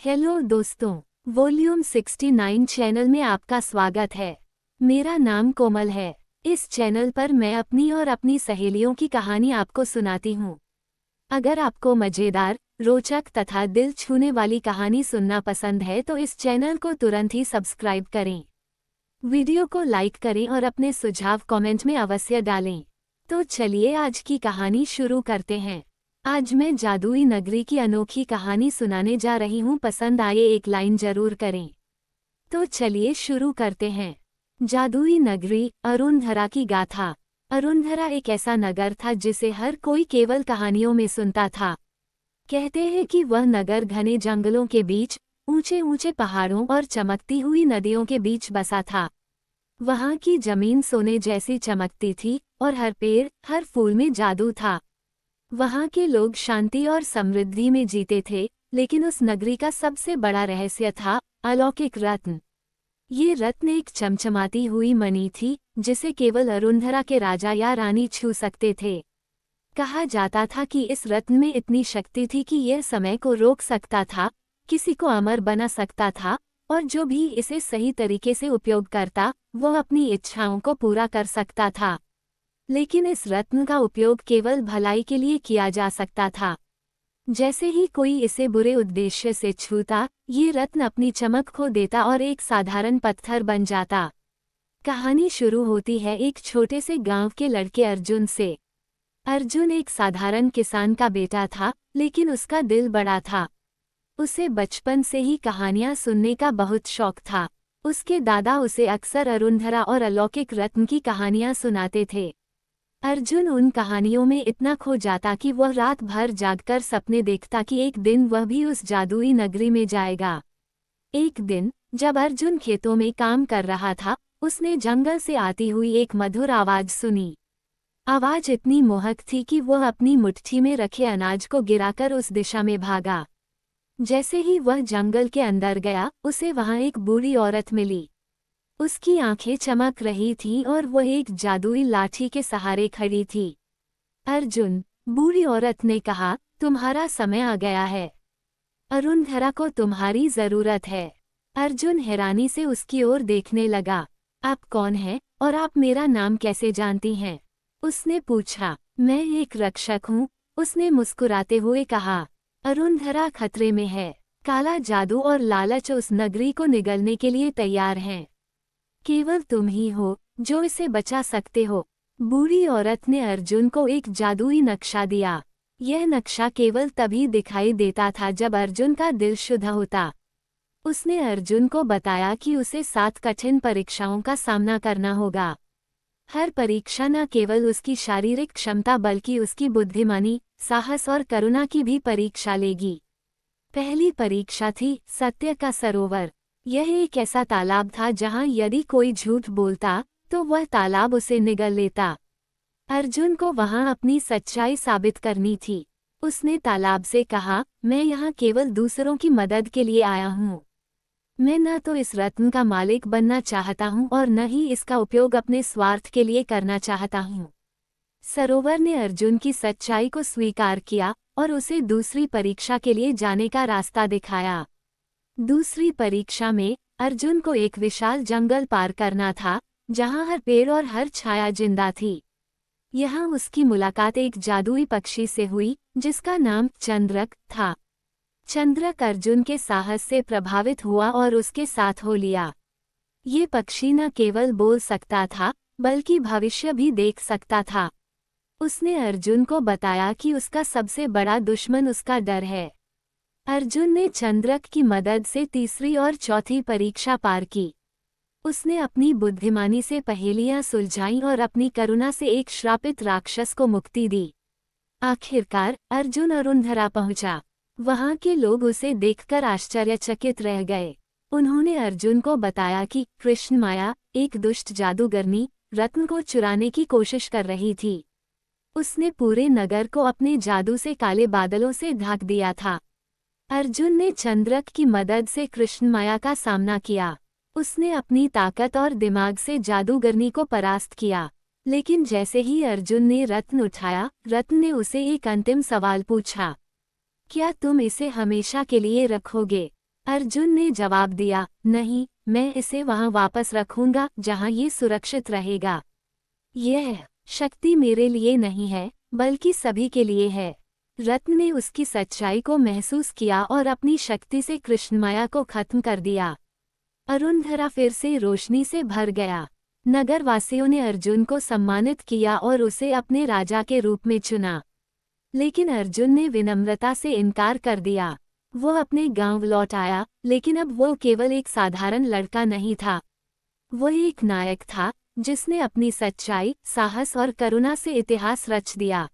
Hello दोस्तों, volume 69 channel में आपका स्वागत है। मेरा नाम कोमल है। इस चैनल पर मैं अपनी और अपनी सहेलियों की कहानी आपको सुनाती हूँ। अगर आपको मज़ेदार, रोचक तथा दिल छूने वाली कहानी सुनना पसंद है तो इस चैनल को तुरंत ही सब्सक्राइब करें। वीडियो को लाइक करें और अपने सुझाव कमेंट में अवश्य डालें। तो चलिए आज की कहानी शुरू करते हैं। आज मैं जादुई नगरी की अनोखी कहानी सुनाने जा रही हूँ। पसंद आए एक लाइन जरूर करें। तो चलिए शुरू करते हैं। जादुई नगरी, अरुणधरा की गाथा। अरुणधरा एक ऐसा नगर था जिसे हर कोई केवल कहानियों में सुनता था। कहते हैं कि वह नगर घने जंगलों के बीच, ऊंचे ऊंचे पहाड़ों और चमकती हुई नदियों के बीच बसा था। वहाँ की जमीन सोने जैसी चमकती थी और हर पेड़, हर फूल में जादू था। वहाँ के लोग शांति और समृद्धि में जीते थे, लेकिन उस नगरी का सबसे बड़ा रहस्य था अलौकिक रत्न। ये रत्न एक चमचमाती हुई मणि थी, जिसे केवल अरुणधरा के राजा या रानी छू सकते थे। कहा जाता था कि इस रत्न में इतनी शक्ति थी कि यह समय को रोक सकता था, किसी को अमर बना सकता था, और जो भी इसे सही तरीके से उपयोग करता, वह अपनी इच्छाओं को पूरा कर सकता था। लेकिन इस रत्न का उपयोग केवल भलाई के लिए किया जा सकता था। जैसे ही कोई इसे बुरे उद्देश्य से छूता, ये रत्न अपनी चमक खो देता और एक साधारण पत्थर बन जाता। कहानी शुरू होती है एक छोटे से गांव के लड़के अर्जुन से। अर्जुन एक साधारण किसान का बेटा था, लेकिन उसका दिल बड़ा था। उसे बचपन से ही कहानियां सुनने का बहुत शौक था। उसके दादा उसे अक्सर अरुणधरा और अलौकिक रत्न की कहानियां सुनाते थे। अर्जुन उन कहानियों में इतना खो जाता कि वह रात भर जागकर सपने देखता कि एक दिन वह भी उस जादुई नगरी में जाएगा। एक दिन, जब अर्जुन खेतों में काम कर रहा था, उसने जंगल से आती हुई एक मधुर आवाज सुनी। आवाज इतनी मोहक थी कि वह अपनी मुट्ठी में रखे अनाज को गिराकर उस दिशा में भागा। जैसे ही वह जंगल के अंदर गया, उसे वहां एक बूढ़ी औरत मिली। उसकी आंखें चमक रही थीं और वह एक जादुई लाठी के सहारे खड़ी थी। अर्जुन, बूढ़ी औरत ने कहा, तुम्हारा समय आ गया है। अरुणधरा को तुम्हारी जरूरत है। अर्जुन हैरानी से उसकी ओर देखने लगा। आप कौन हैं और आप मेरा नाम कैसे जानती हैं? उसने पूछा। मैं एक रक्षक हूँ, उसने मुस्कुराते हुए कहा। अरुणधरा खतरे में है। काला जादू और लालच उस नगरी को निगलने के लिए तैयार हैं। केवल तुम ही हो जो इसे बचा सकते हो। बूढ़ी औरत ने अर्जुन को एक जादुई नक्शा दिया। यह नक्शा केवल तभी दिखाई देता था जब अर्जुन का दिल शुद्ध होता। उसने अर्जुन को बताया कि उसे 7 कठिन परीक्षाओं का सामना करना होगा। हर परीक्षा न केवल उसकी शारीरिक क्षमता बल्कि उसकी बुद्धिमानी, साहस और करुणा की भी परीक्षा लेगी। पहली परीक्षा थी सत्य का सरोवर। यह एक ऐसा तालाब था जहां यदि कोई झूठ बोलता तो वह तालाब उसे निगल लेता। अर्जुन को वहां अपनी सच्चाई साबित करनी थी। उसने तालाब से कहा, मैं यहाँ केवल दूसरों की मदद के लिए आया हूँ। मैं न तो इस रत्न का मालिक बनना चाहता हूँ और न ही इसका उपयोग अपने स्वार्थ के लिए करना चाहता हूँ। सरोवर ने अर्जुन की सच्चाई को स्वीकार किया और उसे दूसरी परीक्षा के लिए जाने का रास्ता दिखाया। दूसरी परीक्षा में अर्जुन को एक विशाल जंगल पार करना था, जहां हर पेड़ और हर छाया जिंदा थी। यहाँ उसकी मुलाकात एक जादुई पक्षी से हुई, जिसका नाम चंद्रक था। चंद्रक अर्जुन के साहस से प्रभावित हुआ और उसके साथ हो लिया। ये पक्षी न केवल बोल सकता था, बल्कि भविष्य भी देख सकता था। उसने अर्जुन को बताया कि उसका सबसे बड़ा दुश्मन उसका डर है। अर्जुन ने चंद्रक की मदद से तीसरी और चौथी परीक्षा पार की। उसने अपनी बुद्धिमानी से पहेलियां सुलझाईं और अपनी करुणा से एक श्रापित राक्षस को मुक्ति दी। आखिरकार अर्जुन अरुणधरा पहुंचा। वहां के लोग उसे देखकर आश्चर्यचकित रह गए। उन्होंने अर्जुन को बताया कि कृष्ण माया, एक दुष्ट जादूगरनी, रत्न को चुराने की कोशिश कर रही थी। उसने पूरे नगर को अपने जादू से काले बादलों से ढक दिया था। अर्जुन ने चंद्रक की मदद से कृष्ण माया का सामना किया। उसने अपनी ताकत और दिमाग से जादूगरनी को परास्त किया। लेकिन जैसे ही अर्जुन ने रत्न उठाया, रत्न ने उसे एक अंतिम सवाल पूछा। क्या तुम इसे हमेशा के लिए रखोगे? अर्जुन ने जवाब दिया, नहीं, मैं इसे वहां वापस रखूंगा जहां ये सुरक्षित रहेगा। यह शक्ति मेरे लिए नहीं है, बल्कि सभी के लिए है। रत्न ने उसकी सच्चाई को महसूस किया और अपनी शक्ति से कृष्णमाया को खत्म कर दिया। अरुणधरा फिर से रोशनी से भर गया। नगरवासियों ने अर्जुन को सम्मानित किया और उसे अपने राजा के रूप में चुना। लेकिन अर्जुन ने विनम्रता से इनकार कर दिया। वो अपने गांव लौट आया, लेकिन अब वो केवल एक साधारण लड़का नहीं था। वो एक नायक था, जिसने अपनी सच्चाई, साहस और करुणा से इतिहास रच दिया।